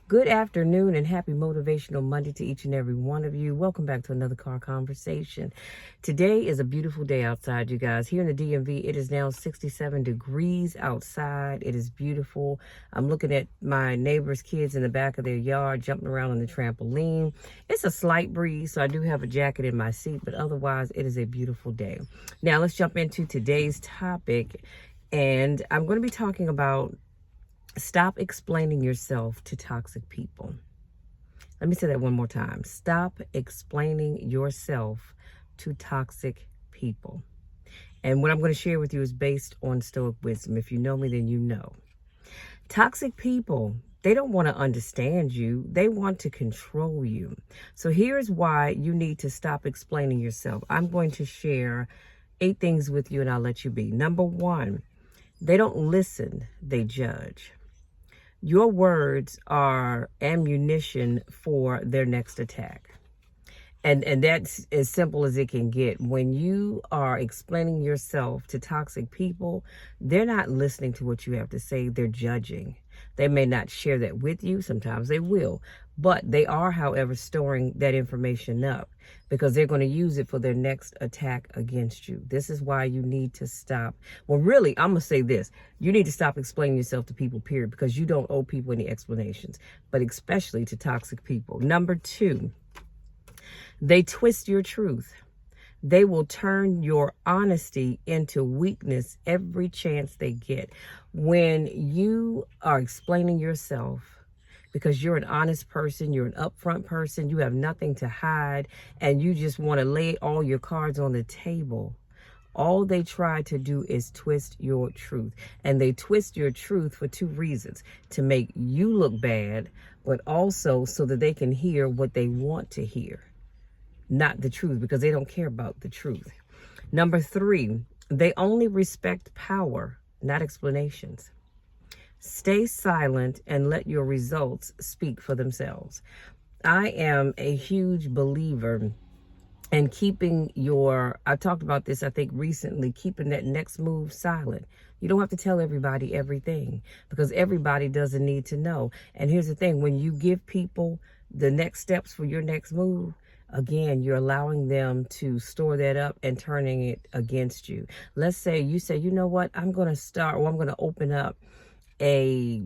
Good afternoon and happy Motivational Monday to each and every one of you. Welcome back to another car conversation. Today is a beautiful day outside, you guys. Here in the DMV, it is now 67 degrees outside. It is beautiful. I'm looking at my neighbor's kids in the back of their yard jumping around on the trampoline. It's a slight breeze, so I do have a jacket in my seat, but otherwise it is a beautiful day. Now let's jump into today's topic, and I'm going to be talking about stop explaining yourself to toxic people. Let me say that one more time. Stop explaining yourself to toxic people. And what I'm going to share with you is based on Stoic wisdom. If you know me, then you know. Toxic people, they don't want to understand you. They want to control you. So here's why you need to stop explaining yourself. I'm going to share 8 things with you and I'll let you be. Number 1, they don't listen, they judge. Your words are ammunition for their next attack. And that's as simple as it can get. When you are explaining yourself to toxic people, they're not listening to what you have to say. They're judging. They may not share that with you. Sometimes they will. But they are, however, storing that information up because they're going to use it for their next attack against you. This is why you need to stop. Well, really, I'm going to say this. You need to stop explaining yourself to people, period, because you don't owe people any explanations, but especially to toxic people. Number 2, they twist your truth. They will turn your honesty into weakness every chance they get. When you are explaining yourself, because you're an honest person, you're an upfront person, you have nothing to hide, and you just want to lay all your cards on the table, all they try to do is twist your truth. And they twist your truth for 2 reasons: to make you look bad, but also so that they can hear what they want to hear. Not the truth, because they don't care about the truth. Number 3, they only respect power, not explanations. Stay silent and let your results speak for themselves. I am a huge believer in keeping I talked about this, I think, recently, keeping that next move silent. You don't have to tell everybody everything because everybody doesn't need to know. And here's the thing, when you give people the next steps for your next move, again, you're allowing them to store that up and turning it against you. Let's say you say, you know what, I'm going to open up a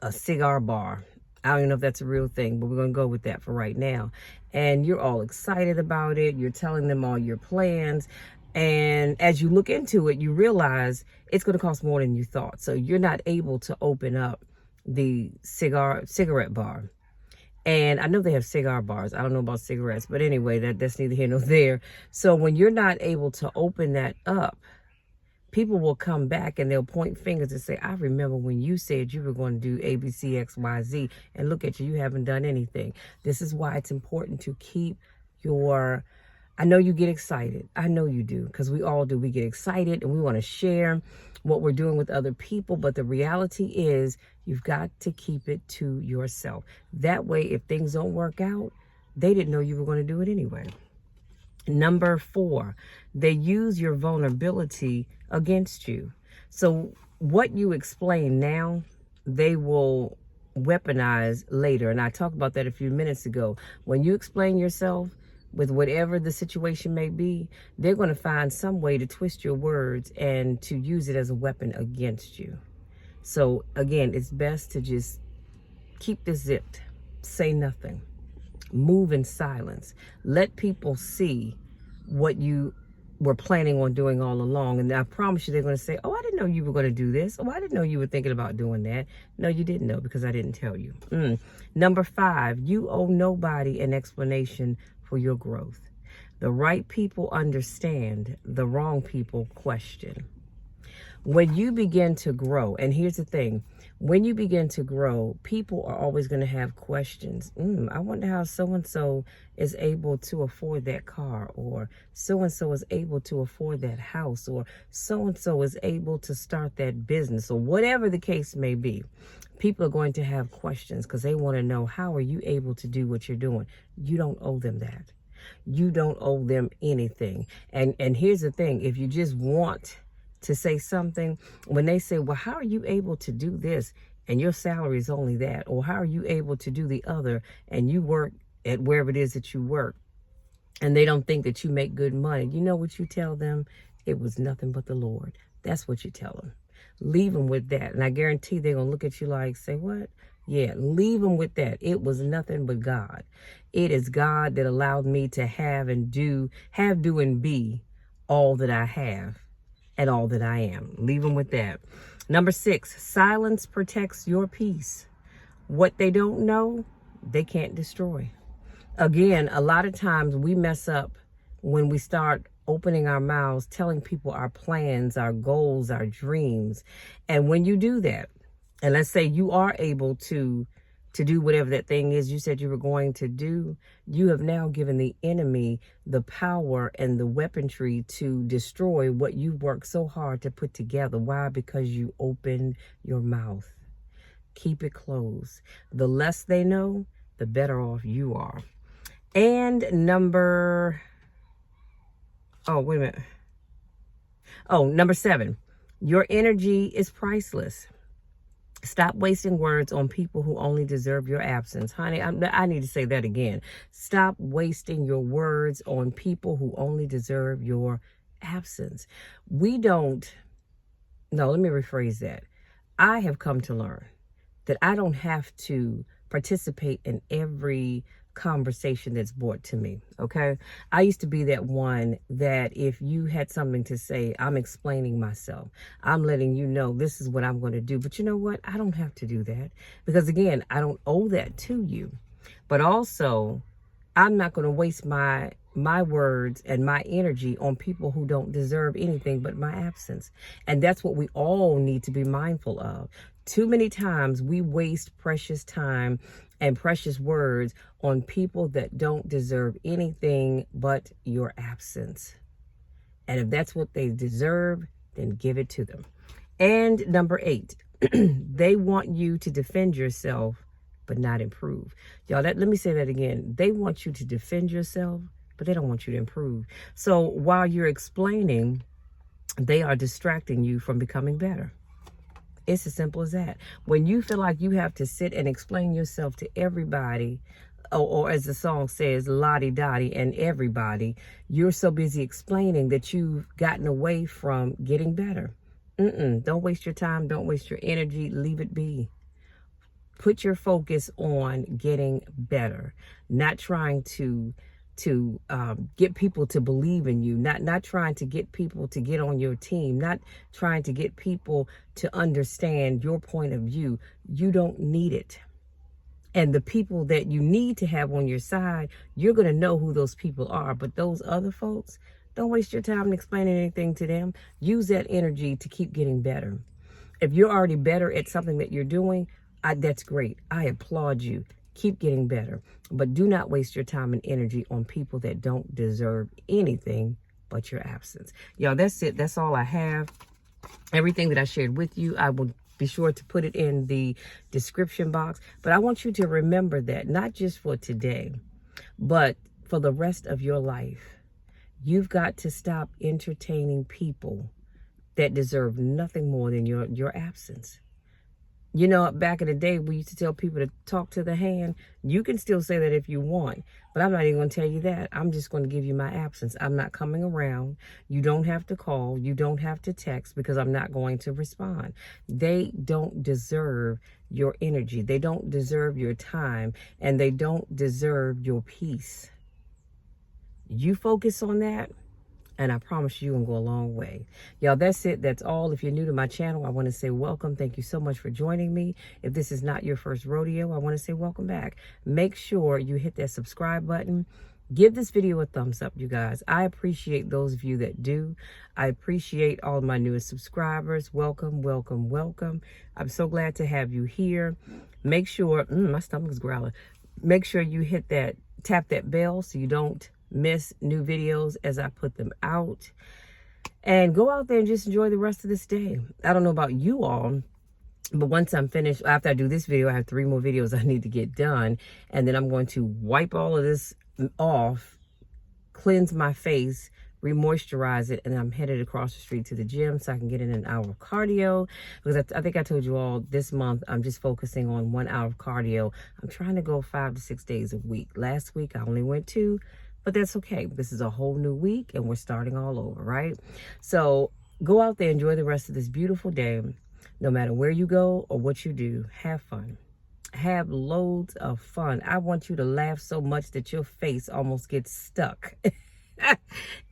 cigar bar. I don't even know if that's a real thing, but we're going to go with that for right now. And you're all excited about it. You're telling them all your plans. And as you look into it, you realize it's going to cost more than you thought. So you're not able to open up the cigarette bar. And I know they have cigar bars. I don't know about cigarettes, but anyway, that's neither here nor there. So when you're not able to open that up, people will come back and they'll point fingers and say, I remember when you said you were going to do A, B, C, X, Y, Z, and look at you, you haven't done anything. This is why it's important to keep I know you get excited. I know you do, because we all do. We get excited and we want to share what we're doing with other people. But the reality is you've got to keep it to yourself. That way, if things don't work out, they didn't know you were going to do it anyway. Number 4, they use your vulnerability against you. So what you explain now, they will weaponize later. And I talked about that a few minutes ago. When you explain yourself with whatever the situation may be, they're going to find some way to twist your words and to use it as a weapon against you. So again, it's best to just keep this zipped. Say nothing. Move in silence. Let people see what you were planning on doing all along. And I promise you, they're going to say, oh, I didn't know you were going to do this. Oh, I didn't know you were thinking about doing that. No, you didn't know because I didn't tell you. Number 5, you owe nobody an explanation for your growth. The right people understand, the wrong people question. When you begin to grow, and here's the thing, when you begin to grow, people are always going to have questions. I wonder how so-and-so is able to afford that car, or so-and-so is able to afford that house, or so-and-so is able to start that business, or whatever the case may be. People are going to have questions because they want to know, how are you able to do what you're doing? You don't owe them that. You don't owe them anything. And here's the thing, if you just want to say something, when they say, well, how are you able to do this? and your salary is only that? Or how are you able to do the other and you work at wherever it is that you work and they don't think that you make good money? You know what you tell them? It was nothing but the Lord. That's what you tell them. Leave them with that. And I guarantee they're going to look at you like, say what? Yeah, leave them with that. It was nothing but God. It is God that allowed me to have, do, and be all that I have and all that I am. Leave them with that. Number 6, silence protects your peace. What they don't know, they can't destroy. Again, a lot of times we mess up when we start opening our mouths, telling people our plans, our goals, our dreams. And when you do that, and let's say you are able to do whatever that thing is you said you were going to do, you have now given the enemy the power and the weaponry to destroy what you worked so hard to put together. Why? Because you opened your mouth. Keep it closed. The less they know, the better off you are. And number 7, your energy is priceless. Stop wasting words on people who only deserve your absence. Honey, I need to say that again. Stop wasting your words on people who only deserve your absence. Let me rephrase that. I have come to learn that I don't have to participate in every conversation that's brought to me. Okay. I used to be that one that if you had something to say, I'm explaining myself. I'm letting you know this is what I'm going to do. But you know what? I don't have to do that because again, I don't owe that to you. But also, I'm not going to waste my words and my energy on people who don't deserve anything but my absence. And that's what we all need to be mindful of. Too many times we waste precious time and precious words on people that don't deserve anything but your absence. And if that's what they deserve, then give it to them. And number 8, they want you to defend yourself, but not improve. Y'all, let me say that again. They want you to defend yourself, but they don't want you to improve. So while you're explaining, they are distracting you from becoming better. It's as simple as that. When you feel like you have to sit and explain yourself to everybody, or as the song says, lottie-dottie and everybody, you're so busy explaining that you've gotten away from getting better. Don't waste your time. Don't waste your energy. Leave it be. Put your focus on getting better, not trying to get people to believe in you, not trying to get people to get on your team, not trying to get people to understand your point of view. You don't need it. And the people that you need to have on your side, you're going to know who those people are. But those other folks, don't waste your time explaining anything to them. Use that energy to keep getting better. If you're already better at something that you're doing, that's great. I applaud you. Keep getting better. But do not waste your time and energy on people that don't deserve anything but your absence. Y'all, that's it. That's all I have. Everything that I shared with you, I will be sure to put it in the description box. But I want you to remember that, not just for today, but for the rest of your life. You've got to stop entertaining people that deserve nothing more than your absence. You know, back in the day, we used to tell people to talk to the hand. You can still say that if you want, but I'm not even going to tell you that. I'm just going to give you my absence. I'm not coming around. You don't have to call. You don't have to text because I'm not going to respond. They don't deserve your energy. They don't deserve your time, and they don't deserve your peace. You focus on that, and I promise you, I'm going to go a long way. Y'all, that's it. That's all. If you're new to my channel, I want to say welcome. Thank you so much for joining me. If this is not your first rodeo, I want to say welcome back. Make sure you hit that subscribe button. Give this video a thumbs up, you guys. I appreciate those of you that do. I appreciate all of my newest subscribers. Welcome, welcome, welcome. I'm so glad to have you here. Make sure, my stomach's growling. Make sure you tap that bell so you don't miss new videos as I put them out. And go out there and just enjoy the rest of this day. I don't know about you all, but once I'm finished, after I do this video, I have 3 more videos I need to get done. And then I'm going to wipe all of this off, cleanse my face, re-moisturize it, and I'm headed across the street to the gym so I can get in an hour of cardio, because I think I told you all this month I'm just focusing on 1 hour of cardio. I'm trying to go 5 to 6 days a week. Last week I only went 2, but that's okay. This is a whole new week and we're starting all over, right? So go out there, enjoy the rest of this beautiful day. No matter where you go or what you do, have fun. Have loads of fun. I want you to laugh so much that your face almost gets stuck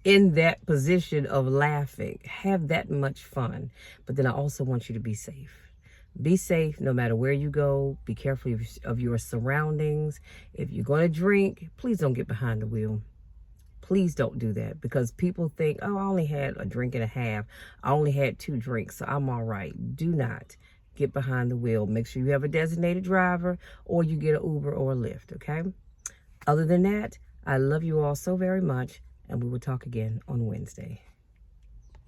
in that position of laughing. Have that much fun. But then I also want you to be safe. Be safe no matter where you go. Be careful of your surroundings. If you're going to drink, please don't get behind the wheel. Please don't do that, because people think, oh, I only had a drink and a half. I only had 2 drinks, so I'm all right. Do not get behind the wheel. Make sure you have a designated driver, or you get an Uber or a Lyft, okay? Other than that, I love you all so very much, and we will talk again on Wednesday.